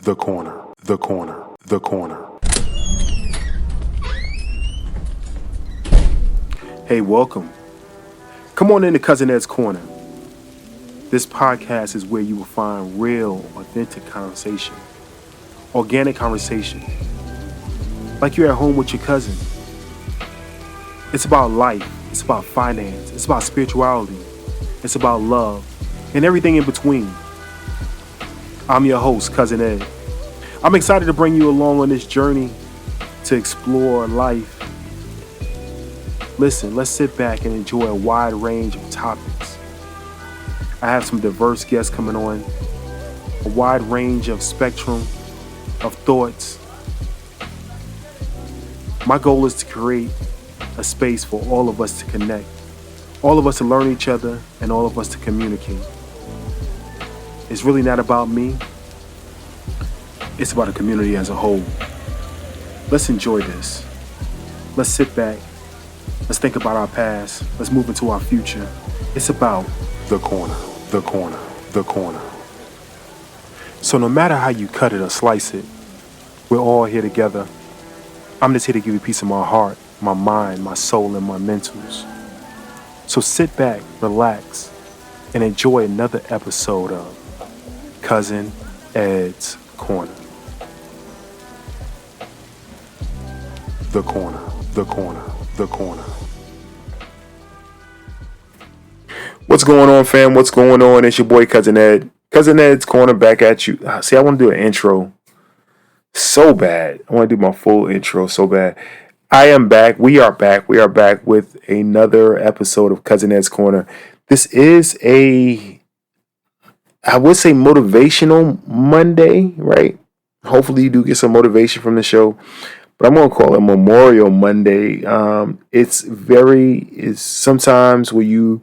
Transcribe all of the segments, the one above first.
The corner, the corner, the corner. Hey, welcome. Come on into Cousin Ed's Corner. This podcast is where you will find real, authentic conversation, organic conversation, like you're at home with your cousin. It's about life, it's about finance, it's about spirituality, it's about love, and everything in between. I'm your host, Cousin Ed. I'm excited to bring you along on this journey to explore life. Listen, let's sit back and enjoy a wide range of topics. I have some diverse guests coming on, a wide range of spectrum of thoughts. My goal is to create a space for all of us to connect, all of us to learn each other, and all of us to communicate. It's really not about me. It's about the community as a whole. Let's enjoy this. Let's sit back. Let's think about our past. Let's move into our future. It's about the corner, the corner, the corner. So no matter how you cut it or slice it, we're all here together. I'm just here to give you a piece of my heart, my mind, my soul, and my mentals. So sit back, relax, and enjoy another episode of Cousin Ed's Corner. The corner, the corner, the corner. What's going on, fam? What's going on? It's your boy, Cousin Ed. Cousin Ed's Corner back at you. See, I want to do an intro so bad. I want to do my full intro so bad. I am back. We are back. We are back with another episode of Cousin Ed's Corner. This is I would say motivational Monday, right? Hopefully you do get some motivation from the show. But I'm going to call it Memorial Monday. It's sometimes when you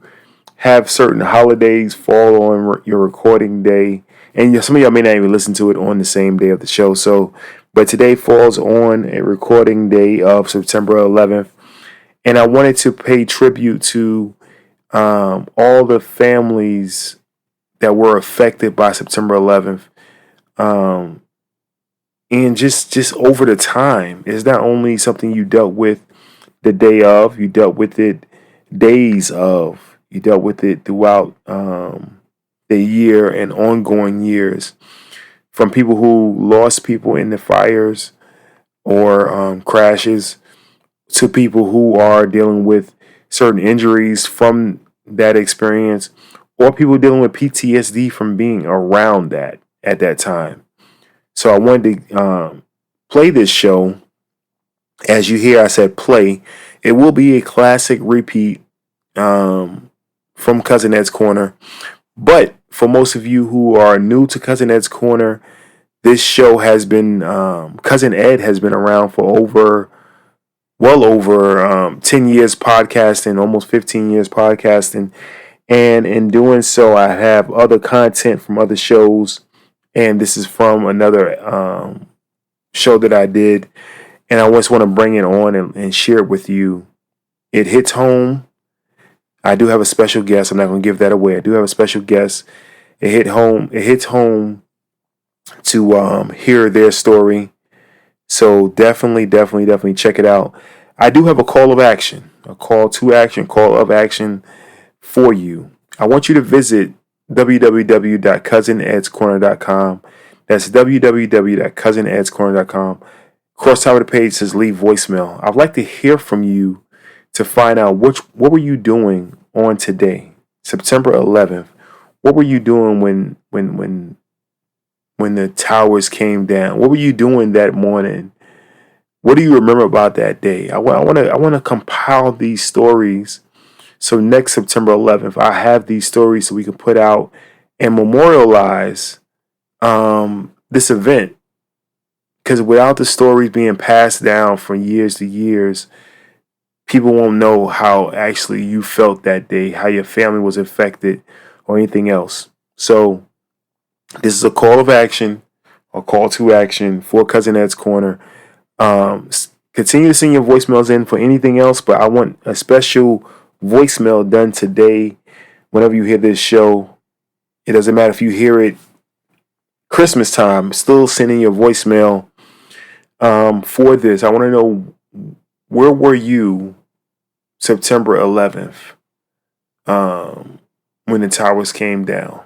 have certain holidays fall on your recording day, and some of y'all may not even listen to it on the same day of the show. But today falls on a recording day of September 11th, and I wanted to pay tribute to all the families that were affected by September 11th. And just over the time, it's not only something you dealt with the day of, you dealt with it days of, you dealt with it throughout the year and ongoing years, from people who lost people in the fires or crashes to people who are dealing with certain injuries from that experience, or people dealing with PTSD from being around that at that time. So I wanted to play this show. As you hear, I said play. It will be a classic repeat from Cousin Ed's Corner. But for most of you who are new to Cousin Ed's Corner, this show has been, Cousin Ed has been around for well over 10 years podcasting, almost 15 years podcasting. And in doing so, I have other content from other shows. And this is from another show that I did. And I just want to bring it on and share it with you. It hits home. I do have a special guest. I'm not going to give that away. I do have a special guest. It hits home to hear their story. So definitely check it out. I do have a call of action for you. I want you to visit www.cousinedscorner.com. That's www.cousinedscorner.com. Across the top of the page says leave voicemail. I'd like to hear from you to find out what were you doing on today, September 11th. What were you doing when the towers came down? What were you doing that morning? What do you remember about that day? I want to compile these stories. So next September 11th, I have these stories so we can put out and memorialize this event. Because without the stories being passed down from years to years, people won't know how actually you felt that day, how your family was affected, or anything else. So this is a call of action, a call to action for Cousin Ed's Corner. Continue to send your voicemails in for anything else, but I want a special voicemail done today. Whenever you hear this show, it doesn't matter if you hear it Christmas time, still sending your voicemail for this. I want to know, where were you September 11th when the towers came down?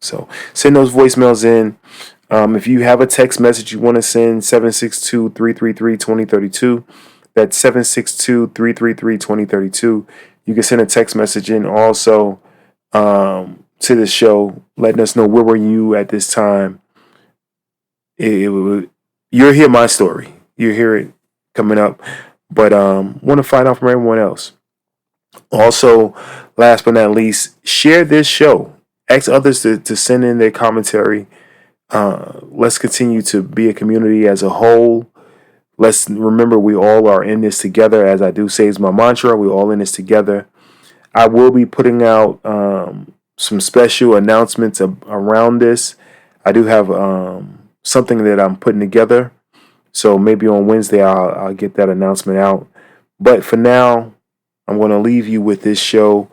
So send those voicemails in. If you have a text message you want to send, 762-333-2032. That's 762-333-2032. You can send a text message in also to the show, letting us know where were you at this time. You'll hear my story. You'll hear it coming up. But want to find out from everyone else. Also, last but not least, share this show. Ask others to send in their commentary. Let's continue to be a community as a whole. Let's remember we all are in this together. As I do say is my mantra, we're all in this together. I will be putting out some special announcements around this. I do have something that I'm putting together. So maybe on Wednesday I'll get that announcement out. But for now, I'm going to leave you with this show.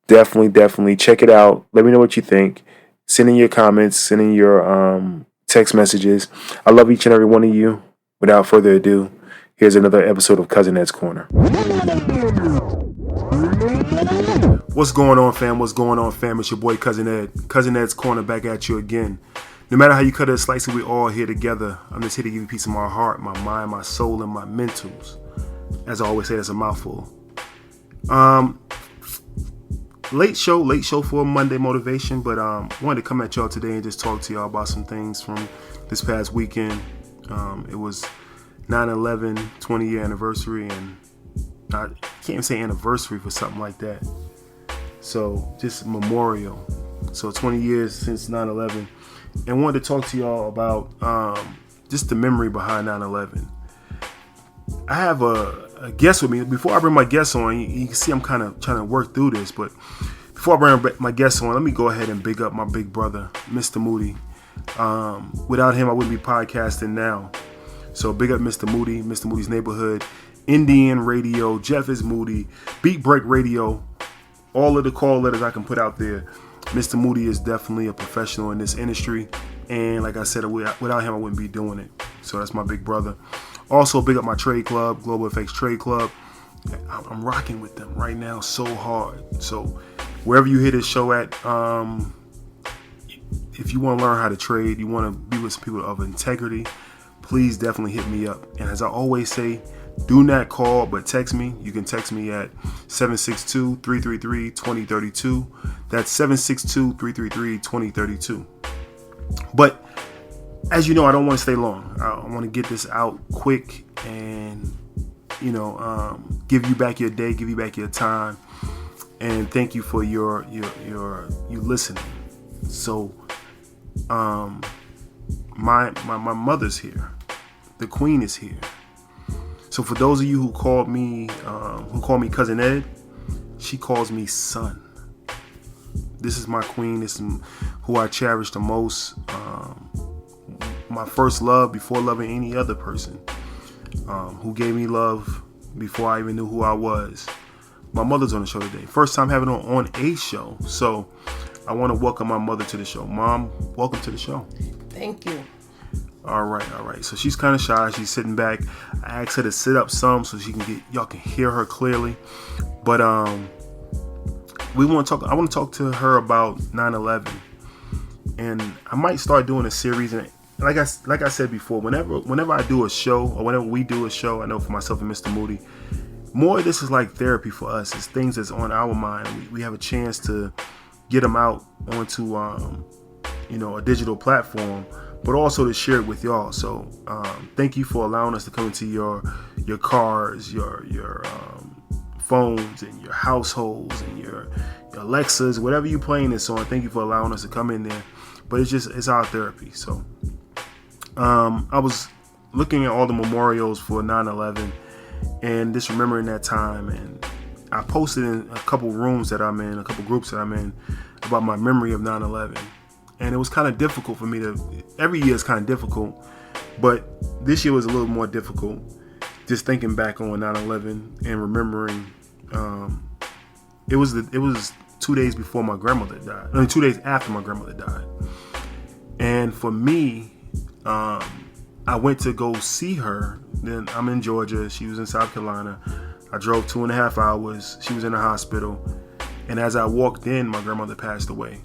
Definitely check it out. Let me know what you think. Send in your comments, send in your text messages. I love each and every one of you. Without further ado, here's another episode of Cousin Ed's Corner. What's going on, fam? What's going on, fam? It's your boy Cousin Ed. Cousin Ed's Corner back at you again. No matter how you cut or slice it, we all here together. I'm just here to give you a piece of my heart, my mind, my soul, and my mentals. As I always say, that's a mouthful. Late show for Monday motivation, but wanted to come at y'all today and just talk to y'all about some things from this past weekend. It was 9/11 20-year anniversary, and I can't even say anniversary for something like that. So just memorial. So 20 years since 9/11, and wanted to talk to y'all about just the memory behind 9/11. I have a guest with me. Before I bring my guest on, you can see I'm kind of trying to work through this, but before I bring my guest on, let me go ahead and big up my big brother, Mr. Moody. Without him, I wouldn't be podcasting now. So big up Mr. Moody, Mr. Moody's Neighborhood, Indian Radio, Jeff is Moody, Beat Break Radio, all of the call letters I can put out there. Mr. Moody is definitely a professional in this industry. And like I said, without him, I wouldn't be doing it. So that's my big brother. Also, big up my trade club, Global FX Trade Club. I'm rocking with them right now so hard. So wherever you hear this show at, if you want to learn how to trade, you want to be with some people of integrity, please definitely hit me up. And as I always say, do not call, but text me. You can text me at 762-333-2032. That's 762-333-2032. But as you know, I don't want to stay long. I want to get this out quick and, give you back your day, give you back your time. And thank you for your listening. So, my mother's here. The queen is here. So for those of you who call me Cousin Ed, she calls me son. This is my queen. This is who I cherish the most. My first love before loving any other person. Who gave me love before I even knew who I was. My mother's on the show today. First time having her on a show. So I want to welcome my mother to the show. Mom, welcome to the show. Thank you. All right. So she's kind of shy. She's sitting back. I asked her to sit up some so y'all can hear her clearly. But I want to talk to her about 9/11, and I might start doing a series. And like I said before, whenever I do a show or whenever we do a show, I know for myself and Mr. Moody, more of this is like therapy for us. It's things that's on our mind. We have a chance to get them out onto a digital platform, but also to share it with y'all. So thank you for allowing us to come into your cars, your phones, and your households, and your Alexas, whatever you're playing this on. Thank you for allowing us to come in there. But it's our therapy. So I was looking at all the memorials for 9/11 and just remembering that time, and I posted in a couple rooms that I'm in, a couple groups that I'm in, about my memory of 9/11. And it was kind of difficult for me every year is kind of difficult, but this year was a little more difficult, just thinking back on 9/11 and remembering. It was 2 days before my grandmother died. 2 days after my grandmother died. And for me, I went to go see her. Then I'm in Georgia. She was in South Carolina. I drove 2.5 hours. She was in the hospital. And as I walked in, my grandmother passed away.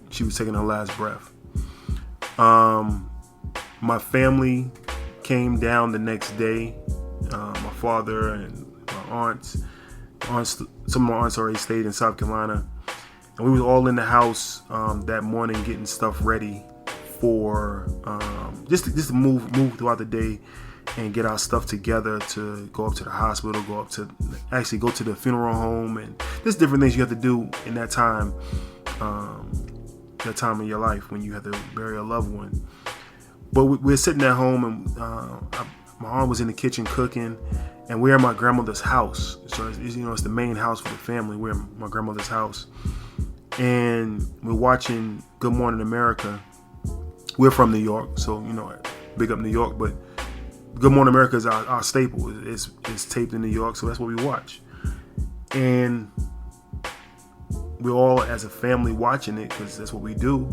She was taking her last breath. My family came down the next day. My father and my aunts. Some of my aunts already stayed in South Carolina. And we was all in the house that morning getting stuff ready for just to move throughout the day and get our stuff together to go up to the hospital, go to the funeral home, and there's different things you have to do in that time in your life when you have to bury a loved one. But we're sitting at home, and my aunt was in the kitchen cooking, and we're at my grandmother's house. So it's the main house for the family. We're at my grandmother's house, and we're watching Good Morning America. We're from New York, so big up New York, but Good Morning America is our staple. It's taped in New York, so that's what we watch. And we're all, as a family, watching it because that's what we do.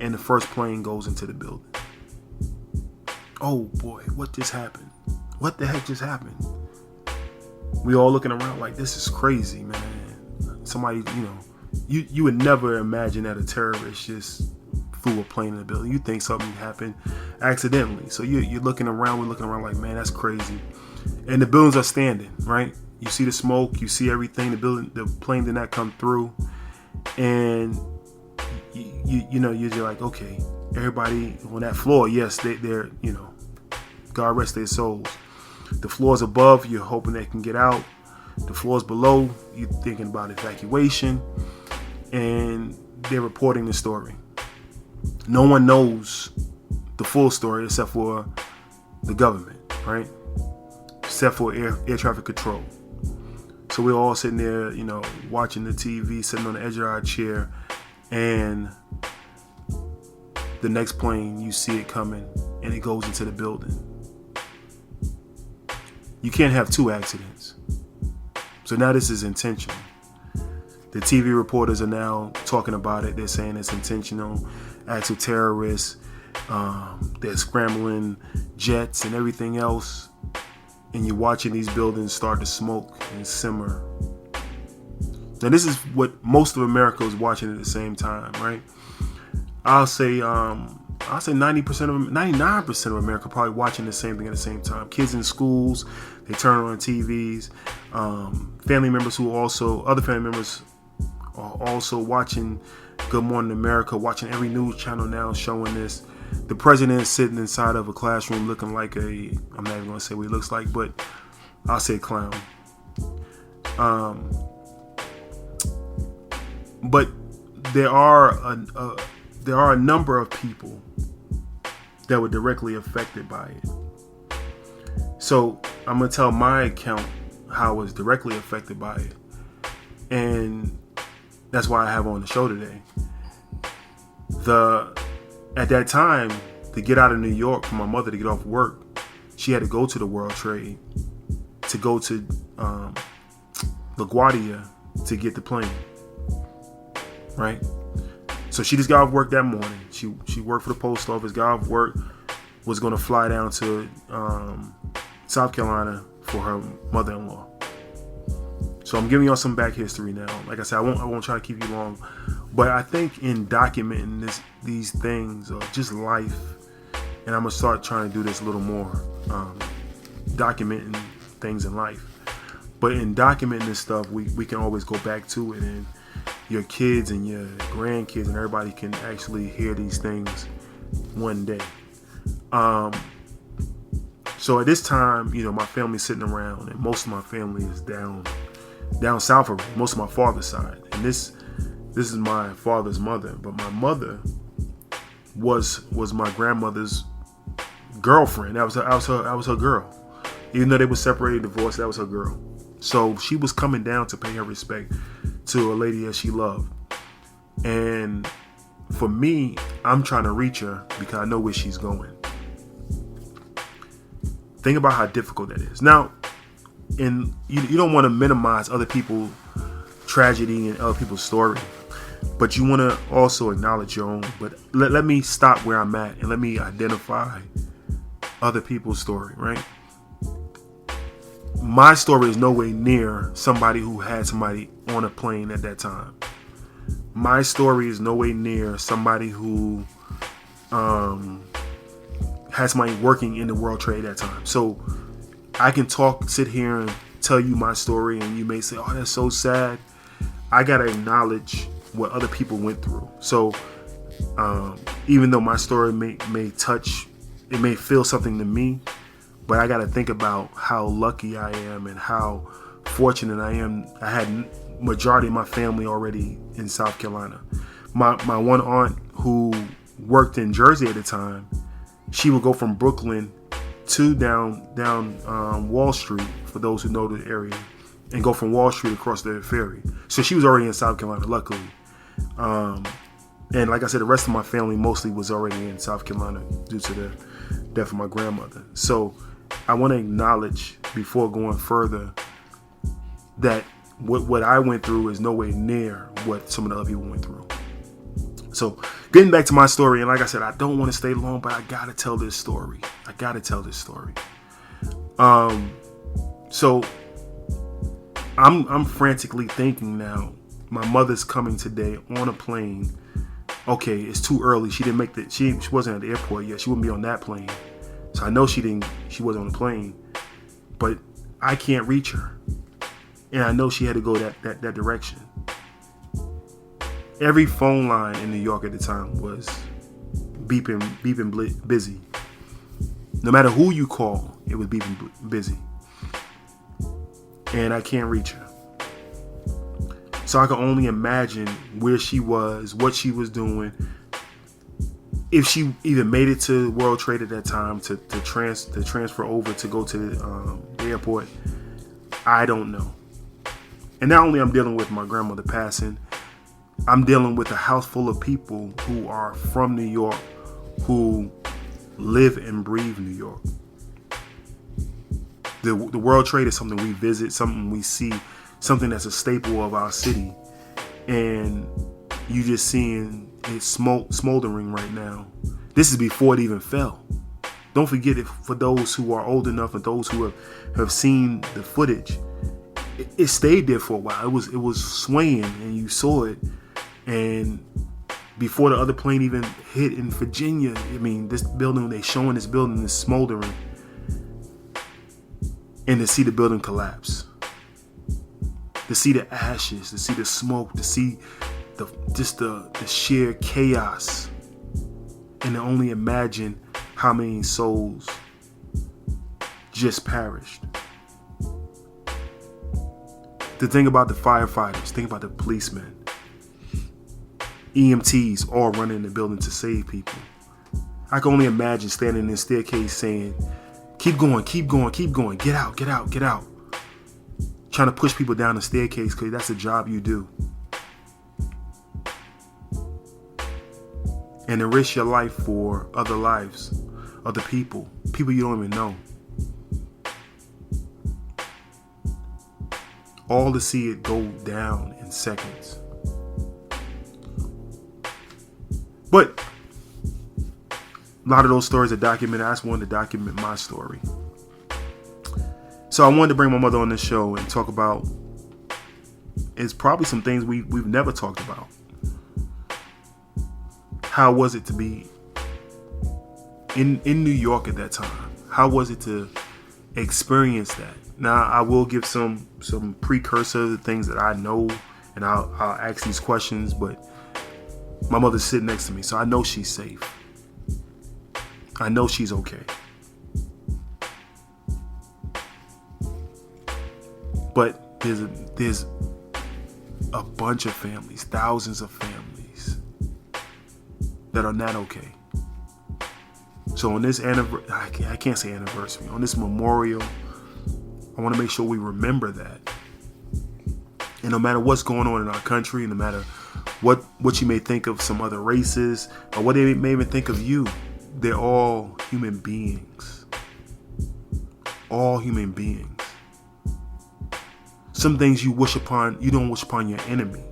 And the first plane goes into the building. Oh boy, what just happened? What the heck just happened? We all looking around like, this is crazy, man. Somebody, you would never imagine that a terrorist just flew a plane in the building. You think something happened accidentally. So you're looking around, we're looking around like, man, that's crazy. And the buildings are standing, right? You see the smoke, you see everything. The plane did not come through. And you're just like, okay, everybody on that floor, yes, they're God rest their souls. The floors above, you're hoping they can get out. The floors below, you're thinking about evacuation. And they're reporting the story. No one knows the full story except for the government, right? Except for air traffic control. So we're all sitting there, watching the TV, sitting on the edge of our chair, and the next plane, you see it coming, and it goes into the building. You can't have two accidents. So now this is intentional. The TV reporters are now talking about it. They're saying it's intentional acts of terrorists. They're scrambling jets and everything else. And you're watching these buildings start to smoke and simmer. Now this is what most of America is watching at the same time, right? I'll say 99% of America probably watching the same thing at the same time. Kids in schools, they turn on TVs. Family members other family members are also watching Good Morning America, watching every news channel now showing this. The president is sitting inside of a classroom looking like I'm not even going to say what he looks like, but I'll say clown. But there are a number of people that were directly affected by it. So I'm going to tell my account how I was directly affected by it. And that's why I have on the show today. At that time, to get out of New York, for my mother to get off work, she had to go to the World Trade to go to LaGuardia to get the plane. Right? So she just got off work that morning. She worked for the post office, got off work, was going to fly down to South Carolina for her mother-in-law. So I'm giving y'all some back history now. Like I said, I won't try to keep you long, but I think in documenting these things of just life, and I'm gonna start trying to do this a little more, documenting things in life. But in documenting this stuff, we can always go back to it, and your kids and your grandkids and everybody can actually hear these things one day. So at this time, my family's sitting around, and most of my family is down south of me, most of my father's side. And this is my father's mother, but my mother was my grandmother's girlfriend. That was her girl. Even though they were separated, divorced, that was her girl. So she was coming down to pay her respect to a lady that she loved. And for me, I'm trying to reach her because I know where she's going. Think about how difficult that is. Now, and you don't want to minimize other people's tragedy and other people's story, but you want to also acknowledge your own. But let me stop where I'm at and let me identify other people's story, right? My story is nowhere near somebody who had somebody on a plane at that time. My story is nowhere near somebody who had somebody working in the World Trade at that time. So I can sit here and tell you my story, and you may say, oh, that's so sad. I got to acknowledge what other people went through. So even though my story may touch, it may feel something to me, but I got to think about how lucky I am and how fortunate I am. I had majority of my family already in South Carolina. My one aunt who worked in Jersey at the time, she would go from Brooklyn to down Wall Street, for those who know the area, and go from Wall Street across the ferry. So she was already in South Carolina, luckily. And like I said, the rest of my family mostly was already in South Carolina due to the death of my grandmother. So I want to acknowledge, before going further, that what I went through is nowhere near what some of the other people went through. So getting back to my story, and like I said, I don't want to stay long, but I got to tell this story. So I'm frantically thinking now, my mother's coming today on a plane. Okay, it's too early. She didn't make she wasn't at the airport yet. She wouldn't be on that plane. So I know she wasn't on the plane, but I can't reach her. And I know she had to go that direction. Every phone line in New York at the time was beeping busy. No matter who you call, it was beeping busy. And I can't reach her. So I can only imagine where she was, what she was doing. If she even made it to World Trade at that time to transfer over to go to the airport, I don't know. And not only I'm dealing with my grandmother passing, I'm dealing with a house full of people who are from New York, who live and breathe New York. The World Trade is something we visit, something we see, something that's a staple of our city. And you just seeing it smoldering right now. This is before it even fell. Don't forget it, for those who are old enough and those who have seen the footage, it stayed there for a while. It was swaying and you saw it. And before the other plane even hit in Virginia, I mean, this building, they showing this building is smoldering. And to see the building collapse, to see the ashes, to see the smoke, to see the sheer chaos, and to only imagine how many souls just perished. To think about the firefighters, think about the policemen, EMTs all running in the building to save people. I can only imagine standing in the staircase saying, keep going, keep going, keep going, get out, get out, get out. Trying to push people down the staircase because that's the job you do. And to risk your life for other lives, other people you don't even know. All to see it go down in seconds. But a lot of those stories are documented. I just wanted to document my story. So I wanted to bring my mother on this show and talk about, it's probably some things we've never talked about. How was it to be in New York at that time? How was it to experience that? Now, I will give some precursor to things that I know, and I'll ask these questions, but my mother's sitting next to me, so I know she's safe. I know she's okay. But there's a bunch of families, thousands of families that are not okay. So on this I can't say anniversary, on this memorial, I want to make sure we remember that. And no matter what's going on in our country, no matter what you may think of some other races, or what they may even think of you, they're all human beings. All human beings. Some things you don't wish upon your enemy.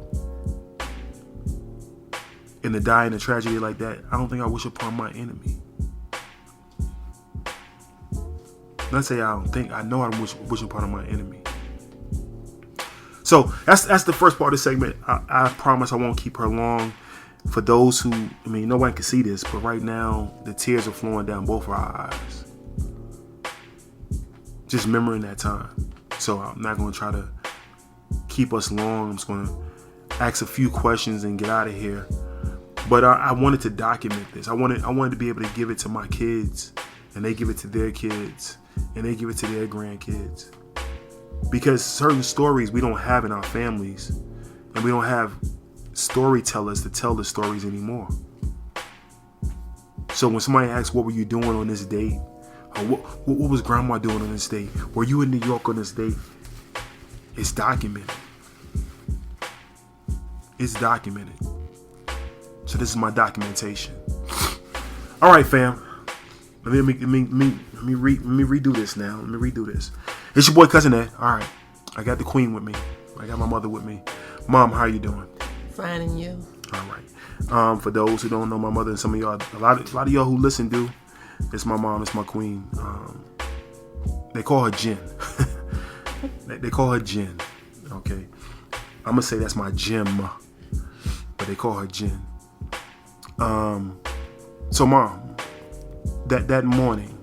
and to die in a tragedy like that, I don't think I wish upon my enemy. Let's say I don't think, I know I wish upon my enemy. So that's the first part of the segment. I promise I won't keep her long. For those who, I mean, nobody can see this, but right now the tears are flowing down both our eyes. Just remembering that time. So I'm not going to try to keep us long. I'm just going to ask a few questions and get out of here. But I wanted to document this. I wanted to be able to give it to my kids, and they give it to their kids, and they give it to their grandkids. Because certain stories we don't have in our families, and we don't have storytellers to tell the stories anymore. So when somebody asks, what were you doing on this date? Or what was grandma doing on this date? Were you in New York on this date? It's documented. It's documented. So this is my documentation. All right, fam. Let me redo this now. Let me redo this. It's your boy Cousin Ed. All right. I got the queen with me. I got my mother with me. Mom, how you doing? Fine, and you? All right. For those who don't know my mother, and some of y'all, a lot of y'all who listen do. It's my mom. It's my queen. They call her Jen. They call her Jen. Okay. I'm gonna say that's my Jim, but they call her Jen. So mom, that morning,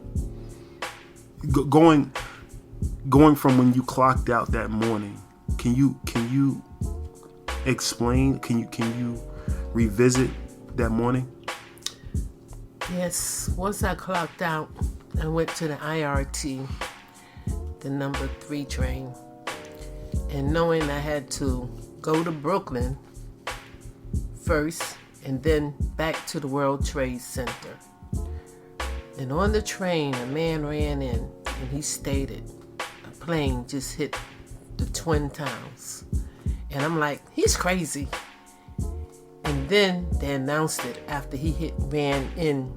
going from when you clocked out that morning, can you explain? Can you revisit that morning? Yes. Once I clocked out, I went to the IRT, the number 3 train, and knowing I had to go to Brooklyn first and then back to the World Trade Center. And on the train, a man ran in and he stated a plane just hit the Twin Towers. And I'm like, he's crazy. And then they announced it after he ran in,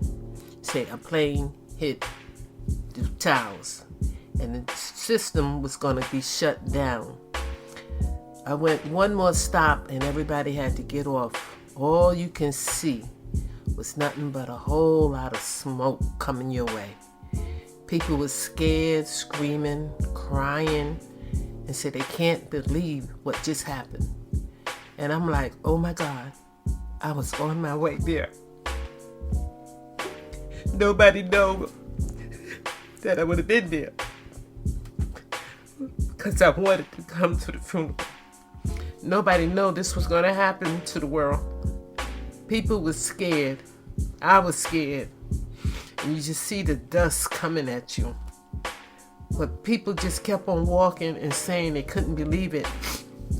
said a plane hit the towers and the system was going to be shut down. I went one more stop and everybody had to get off. All you can see was nothing but a whole lot of smoke coming your way. People were scared, screaming, crying, and said they can't believe what just happened. And I'm like, oh my God, I was on my way there. Nobody knew that I would have been there because I wanted to come to the funeral. Nobody knew this was going to happen to the world. People were scared. I was scared. And you just see the dust coming at you. But people just kept on walking and saying they couldn't believe it.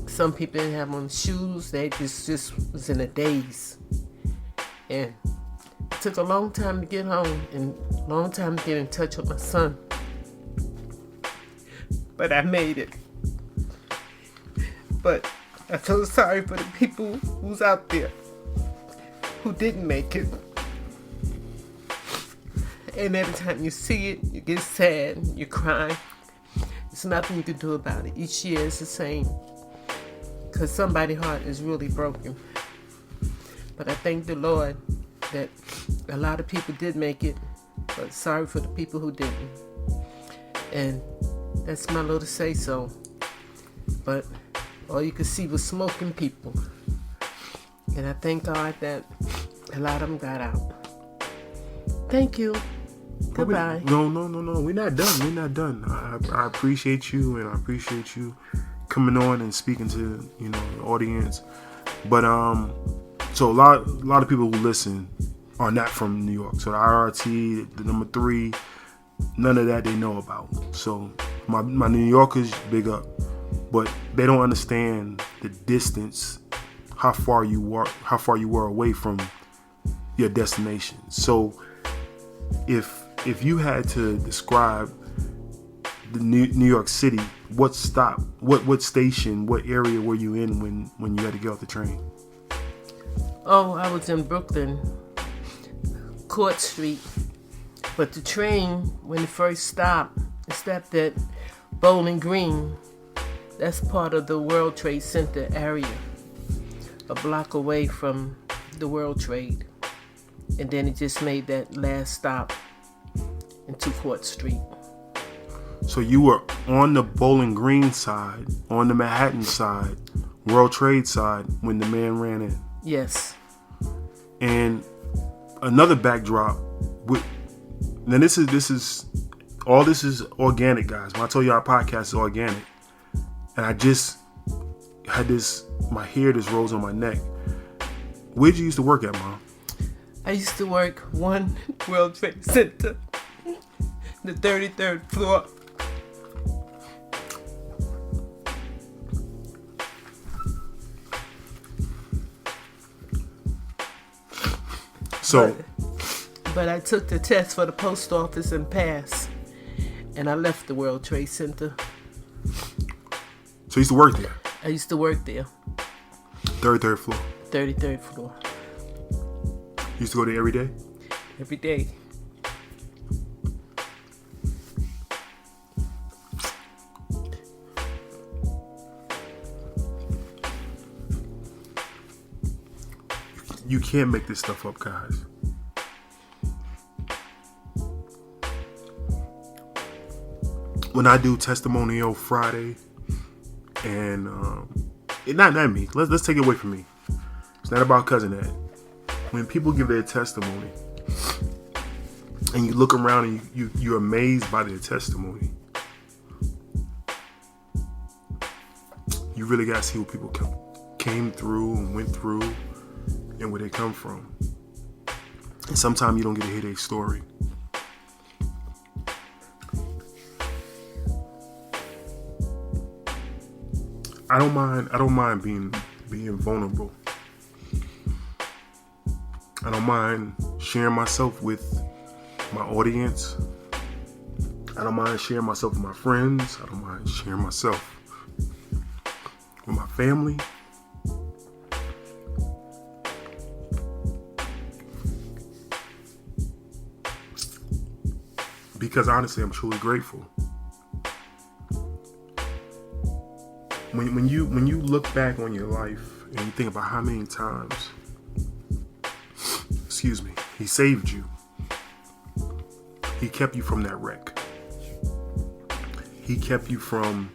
Some people didn't have on shoes. They just was in a daze. And it took a long time to get home and a long time to get in touch with my son. But I made it. But I feel sorry for the people who's out there who didn't make it. And every time you see it, you get sad, you cry. There's nothing you can do about it. Each year is the same. Because somebody's heart is really broken. But I thank the Lord that a lot of people did make it. But sorry for the people who didn't. And that's my little say-so. But all you could see was smoking people. And I thank God that a lot of them got out. Thank you. Goodbye. No. We're not done. I appreciate you, and I appreciate you coming on and speaking to the audience. But so a lot of people who listen are not from New York. So the IRT, the number 3, none of that they know about. So my New Yorkers, big up, but they don't understand the distance, how far you were away from your destination. So if you had to describe the New York City, what stop, what station, what area were you in when you had to get off the train? Oh, I was in Brooklyn, Court Street. But the train, when it first stopped, it stopped at Bowling Green. That's part of the World Trade Center area, a block away from the World Trade. And then it just made that last stop in 2 Street. So you were on the Bowling Green side, on the Manhattan side, World Trade side when the man ran in. Yes. And another backdrop. Now this is organic, guys. When I told you our podcast is organic, and I just had my hair just rose on my neck. Where'd you used to work at, Mom? I used to work 1 World Trade Center, the 33rd floor. So, but I took the test for the post office and passed, and I left the World Trade Center. So you used to work there? I used to work there. 33rd floor? 33rd floor. You used to go there every day? Every day. You can't make this stuff up, guys. When I do Testimonial Friday, and not me. Let's take it away from me. It's not about Cousin Ed. When people give their testimony, and you look around and you're amazed by their testimony, you really gotta see what people came through and went through, and where they come from. And sometimes you don't get to hear their story. I don't mind being vulnerable. I don't mind sharing myself with my audience. I don't mind sharing myself with my friends. I don't mind sharing myself with my family. Because honestly, I'm truly grateful. When you look back on your life and you think about how many times, he saved you. He kept you from that wreck. He kept you from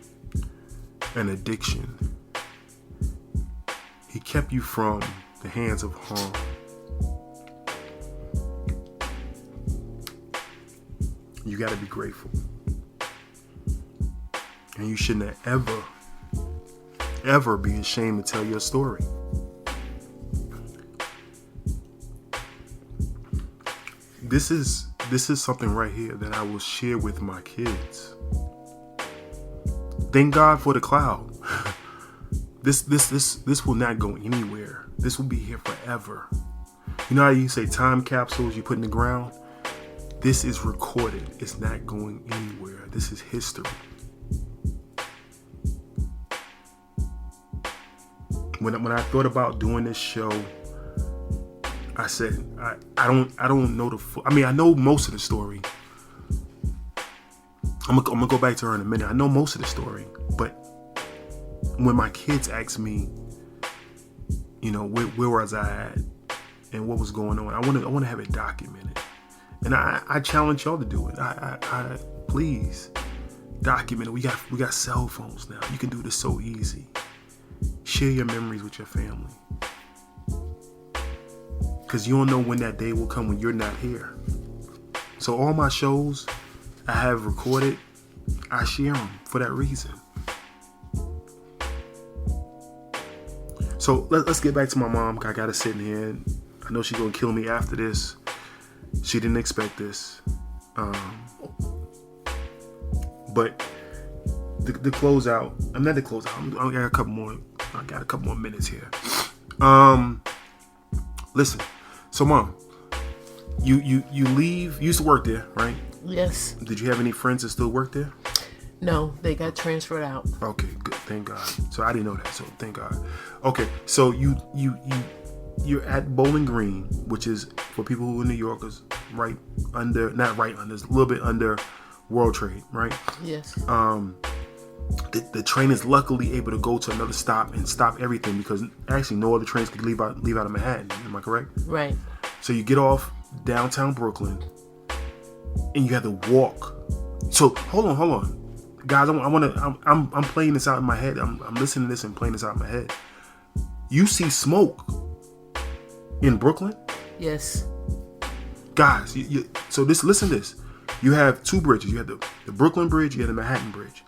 an addiction. He kept you from the hands of harm. You got to be grateful. And you shouldn't have ever be ashamed to tell your story. This is something right here that I will share with my kids. Thank God for the cloud. This will not go anywhere. This will be here forever. You know how you say time capsules you put in the ground? This is recorded. It's not going anywhere. This is history. When I thought about doing this show, I said I don't know the full. I mean, I know most of the story. I'm gonna go back to her in a minute. I know most of the story, but when my kids ask me, you know, where was I at and what was going on, I want to have it documented, and I challenge y'all to do it. I please document it. We got cell phones now. You can do this so easy. Share your memories with your family. Because you don't know when that day will come when you're not here. So all my shows I have recorded, I share them for that reason. So let's get back to my mom. I got to sit in here. I know she's going to kill me after this. She didn't expect this. But the closeout, I'm not the closeout. I got a couple more minutes here. Listen. So, Mom, you leave. You used to work there, right? Yes. Did you have any friends that still work there? No, they got transferred out. Okay, good. Thank God. So I didn't know that. So thank God. Okay, so you're at Bowling Green, which is, for people who are New Yorkers, not right under, it's a little bit under World Trade, right? Yes. the train is luckily able to go to another stop and stop everything, because actually no other trains could leave out of Manhattan. Am I correct? Right. So you get off downtown Brooklyn, and you have to walk. So hold on, guys. I'm playing this out in my head. I'm listening to this and playing this out in my head. You see smoke in Brooklyn, Yes. guys. So listen to this. You have two bridges. You have the Brooklyn Bridge. You have the Manhattan Bridge.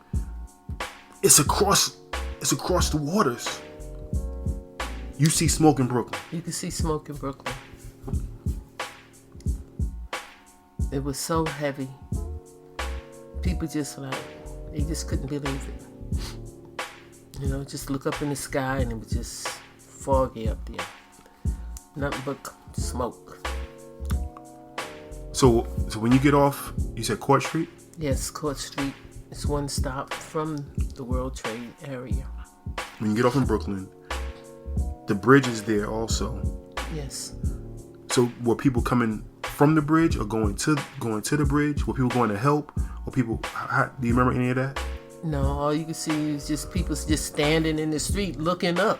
It's across the waters. You see smoke in Brooklyn. You could see smoke in Brooklyn. It was so heavy. People just they just couldn't believe it. You know, just look up in the sky and it was just foggy up there. Nothing but smoke. So when you get off, you said Court Street? Yes, Court Street. It's one stop from the World Trade area. When you get off in Brooklyn, the bridge is there also. Yes. So were people coming from the bridge or going to the bridge? Were people going to help? Or people? Do you remember any of that? No, all you could see was just people just standing in the street looking up.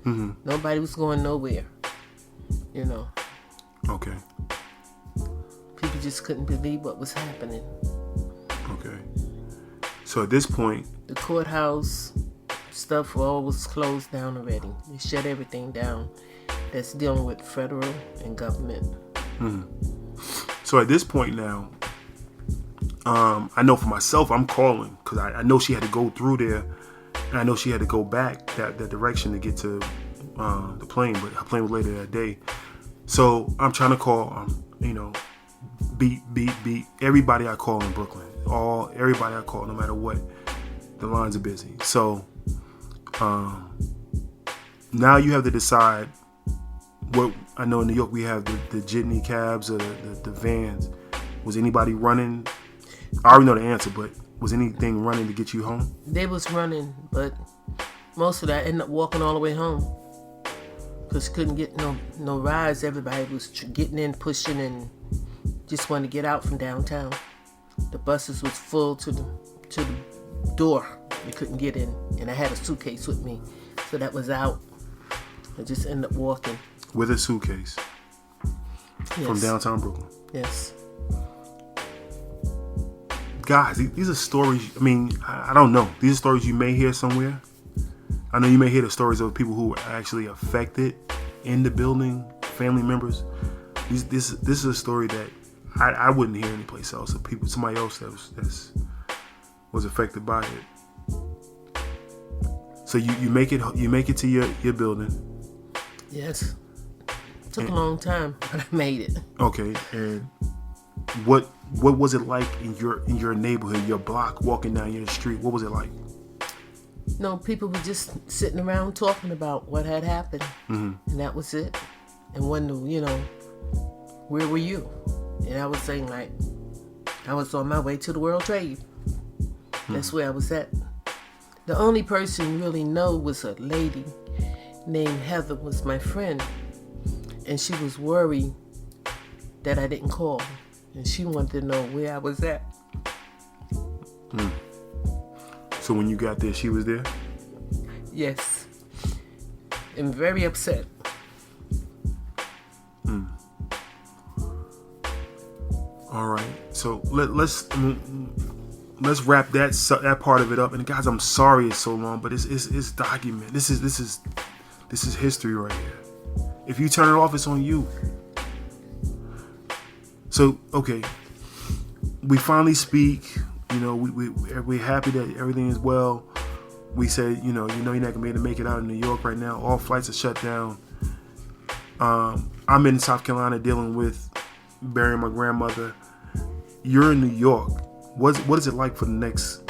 Mm-hmm. Nobody was going nowhere. You know, Okay. people just couldn't believe what was happening. Okay. So at this point, The courthouse stuff all was closed down already. They shut everything down that's dealing with federal and government. So at this point now, I know for myself, I'm calling because I know she had to go through there, and I know she had to go back that direction to get to the plane, but her plane was later that day. So I'm trying to call, beat everybody I call in Brooklyn, everybody I call, no matter what. The lines are busy. So now you have to decide. What I know in New York we have the jitney cabs or the vans. Was anybody running? I already know the answer, but was anything running to get you home? They was running, but most of that ended up walking all the way home because couldn't get no rides. Everybody was getting in, pushing, and just wanted to get out from downtown. The buses was full to the door. You couldn't get in, and I had a suitcase with me, so that was out. I just ended up walking. With a suitcase from downtown Brooklyn. Yes. Guys, these are stories. I mean, I don't know. These are stories you may hear somewhere. I know you may hear the stories of people who were actually affected in the building, family members. This is a story that I wouldn't hear anyplace else. Of people, somebody else that was affected by it. So you make it to your building. Yes. Took a long time, but I made it. Okay, and what was it like in your neighborhood, your block, walking down your street? What was it like? No, people were just sitting around talking about what had happened, and that was it. And wonder, where were you? And I was saying, like, I was on my way to the World Trade. That's where I was at. The only person you really know was a lady named Heather, was my friend. And she was worried that I didn't call. And she wanted to know where I was at. So when you got there, she was there? Yes. And very upset. All right. So let's wrap that part of it up. And guys, I'm sorry it's so long, but it's documented. This is history right here. If you turn it off, it's on you. So, okay, we finally speak. We're happy that everything is well. We said, you're not gonna be able to make it out in New York right now. All flights are shut down. I'm in South Carolina dealing with burying my grandmother. You're in New York. What is it like for the next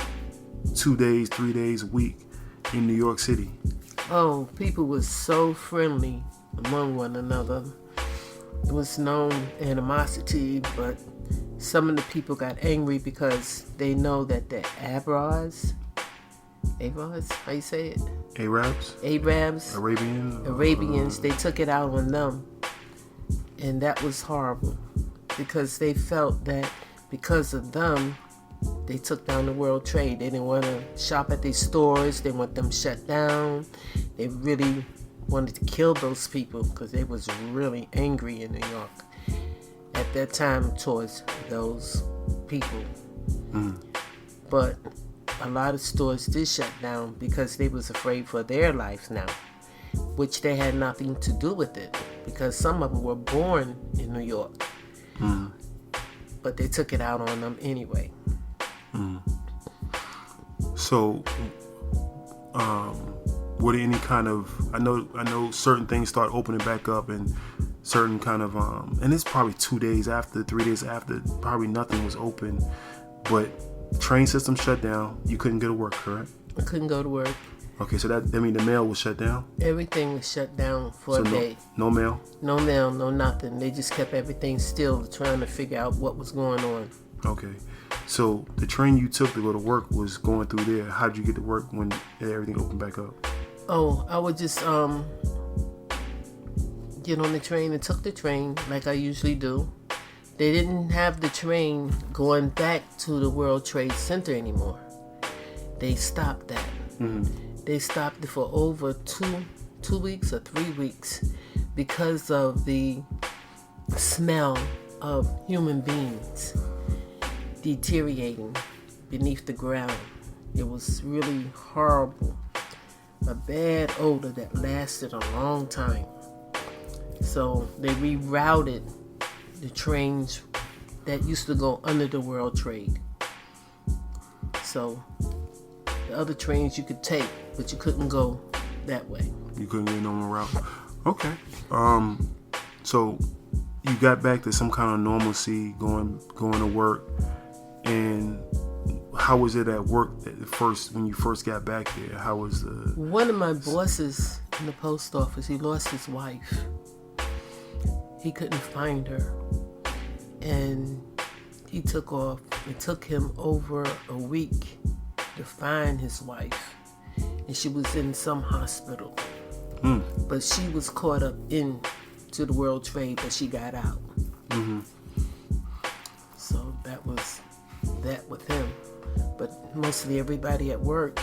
2 days, 3 days, a week in New York City? Oh, people were so friendly among one another. There was no animosity, but some of the people got angry because they know that the Arabs, how you say it? Arabs, Arabians, they took it out on them. And that was horrible because they felt that because of them, they took down the World Trade. They didn't want to shop at these stores. They want them shut down. They really wanted to kill those people because they was really angry in New York at that time towards those people. But a lot of stores did shut down because they was afraid for their lives now, which they had nothing to do with it because some of them were born in New York. But they took it out on them anyway. So, were there any kind of, I know certain things start opening back up and certain kind of, and it's probably 2 days after, 3 days after, probably nothing was open, but train system shut down. You couldn't go to work, correct? I couldn't go to work. Okay, so that mean the mail was shut down? Everything was shut down for a day. No mail? No mail, no nothing. They just kept everything still, trying to figure out what was going on. Okay. So the train you took to go to work was going through there. How did you get to work when everything opened back up? Oh, I would just get on the train and took the train like I usually do. They didn't have the train going back to the World Trade Center anymore. They stopped that. They stopped it for over two weeks or 3 weeks because of the smell of human beings deteriorating beneath the ground. It was really horrible. A bad odor that lasted a long time. So they rerouted the trains that used to go under the World Trade. So the other trains you could take, but you couldn't go that way. You couldn't get no more route. Okay. So you got back to some kind of normalcy, going to work. And how was it at work at first when you first got back there? How was the... One of my bosses in the post office, he lost his wife. He couldn't find her. And he took off. It took him over a week to find his wife. And she was in some hospital. But she was caught up into the World Trade, but she got out. So that was that with him. But mostly everybody at work,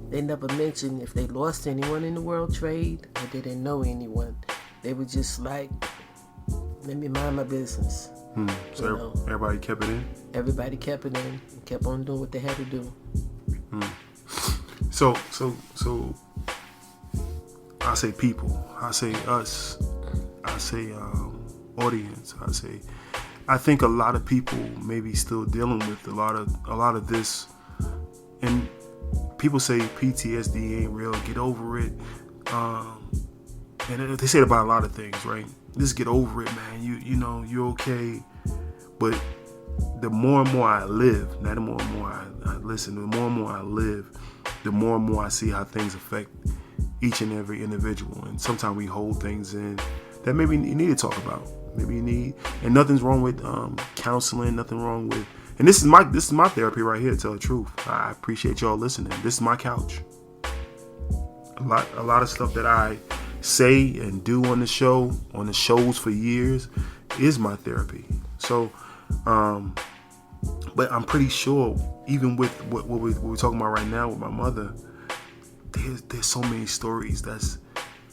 they never mentioned if they lost anyone in the World Trade or they didn't know anyone. They were just like, let me mind my business. So everybody kept it in? Everybody kept it in and kept on doing what they had to do. So I say people, I say us, I say audience, I think a lot of people maybe still dealing with a lot of this, and people say PTSD ain't real, get over it, and they say it about a lot of things, right? Just get over it, man. You know you're okay. But the more and more I live, not the more and more I listen, the more and more I live, the more and more I see how things affect each and every individual. And sometimes we hold things in that maybe you need to talk about. Maybe you need, and nothing's wrong with counseling. Nothing wrong with, and this is my therapy right here. To tell the truth, I appreciate y'all listening. This is my couch. A lot of stuff that I say and do on the shows for years, is my therapy. So, but I'm pretty sure, even with what we're talking about right now with my mother, there's so many stories that's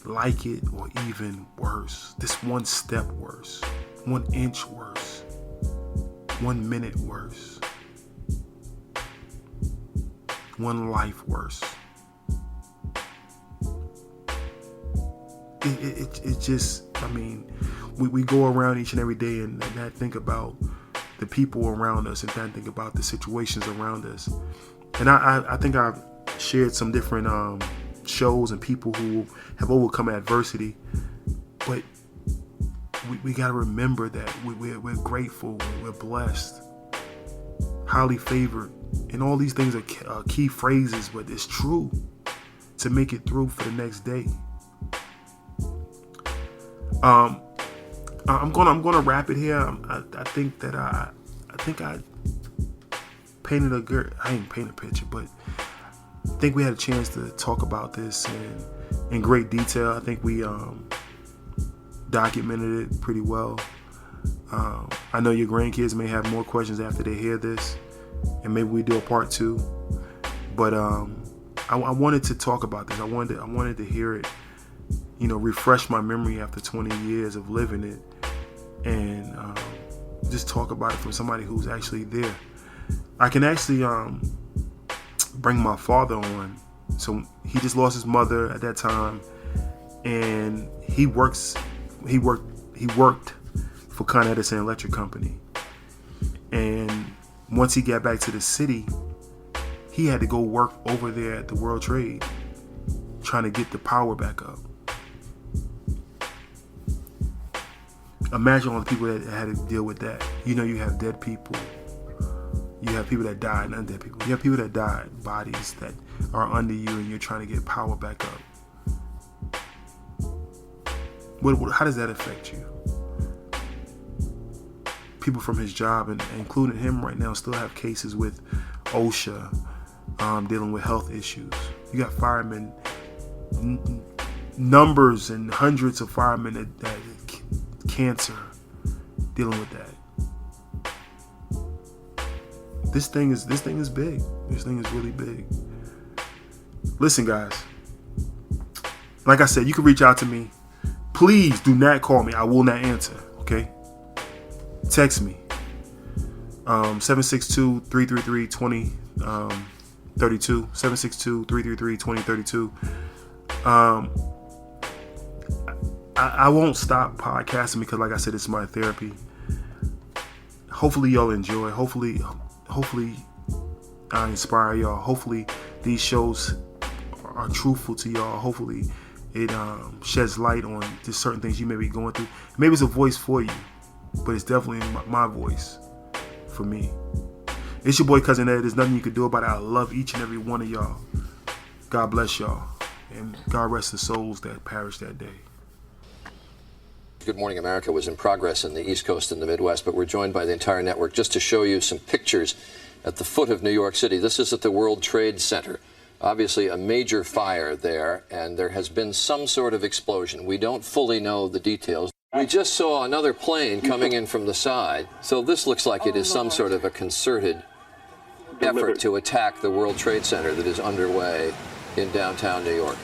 like it or even worse. This 1 step worse, 1 inch worse, 1 minute worse, 1 life worse. It just, I mean, we go around each and every day and not think about the people around us and not think about the situations around us. And I think I've shared some different shows and people who have overcome adversity, but we got to remember that we're grateful, we're blessed, highly favored, and all these things are key phrases, but it's true to make it through for the next day. I'm gonna wrap it here. I think that I painted I ain't painted a picture, but I think we had a chance to talk about this in great detail. I think we documented it pretty well. I know your grandkids may have more questions after they hear this, and maybe we do a part 2. But I wanted to talk about this. I wanted to hear it, refresh my memory after 20 years of living it, and just talk about it from somebody who's actually there. I can actually bring my father on. So he just lost his mother at that time, and he worked for Con Edison Electric Company. And once he got back to the city, he had to go work over there at the World Trade, trying to get the power back up. Imagine all the people that had to deal with that. You have dead people. You have people that died, not dead people. You have people that died, bodies that are under you, and you're trying to get power back up. How does that affect you? People from his job, and including him right now, still have cases with OSHA, dealing with health issues. You got firemen, numbers and hundreds of firemen that cancer, dealing with that. This thing is big. This thing is really big. Listen, guys. Like I said, you can reach out to me. Please do not call me. I will not answer. Okay? Text me. 762-333-2032. 762-333-2032. I won't stop podcasting because, like I said, it's my therapy. Hopefully y'all enjoy. Hopefully I inspire y'all. Hopefully these shows are truthful to y'all. Hopefully it sheds light on just certain things you may be going through. Maybe it's a voice for you, but it's definitely my voice for me. It's your boy Cousin Ed. There's nothing you can do about it. I love each and every one of y'all. God bless y'all, and God rest the souls that perished that day. Good Morning America was in progress in the East Coast and the Midwest, but we're joined by the entire network just to show you some pictures at the foot of New York City. This is at the World Trade Center. Obviously a major fire there, and there has been some sort of explosion. We don't fully know the details. We just saw another plane coming in from the side, so this looks like it is some sort of a concerted effort to attack the World Trade Center that is underway in downtown New York.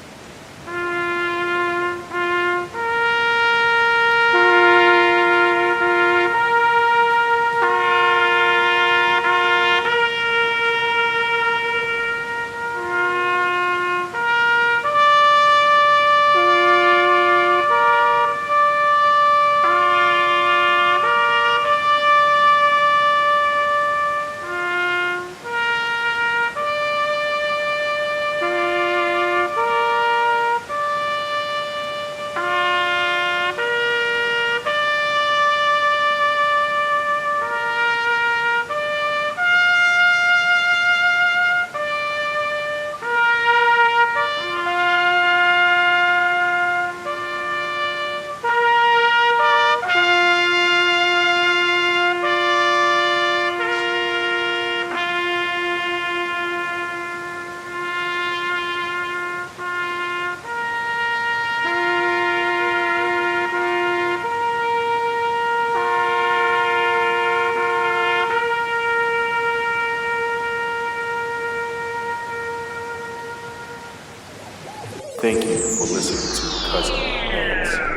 Thank you for listening to Cousin Ed's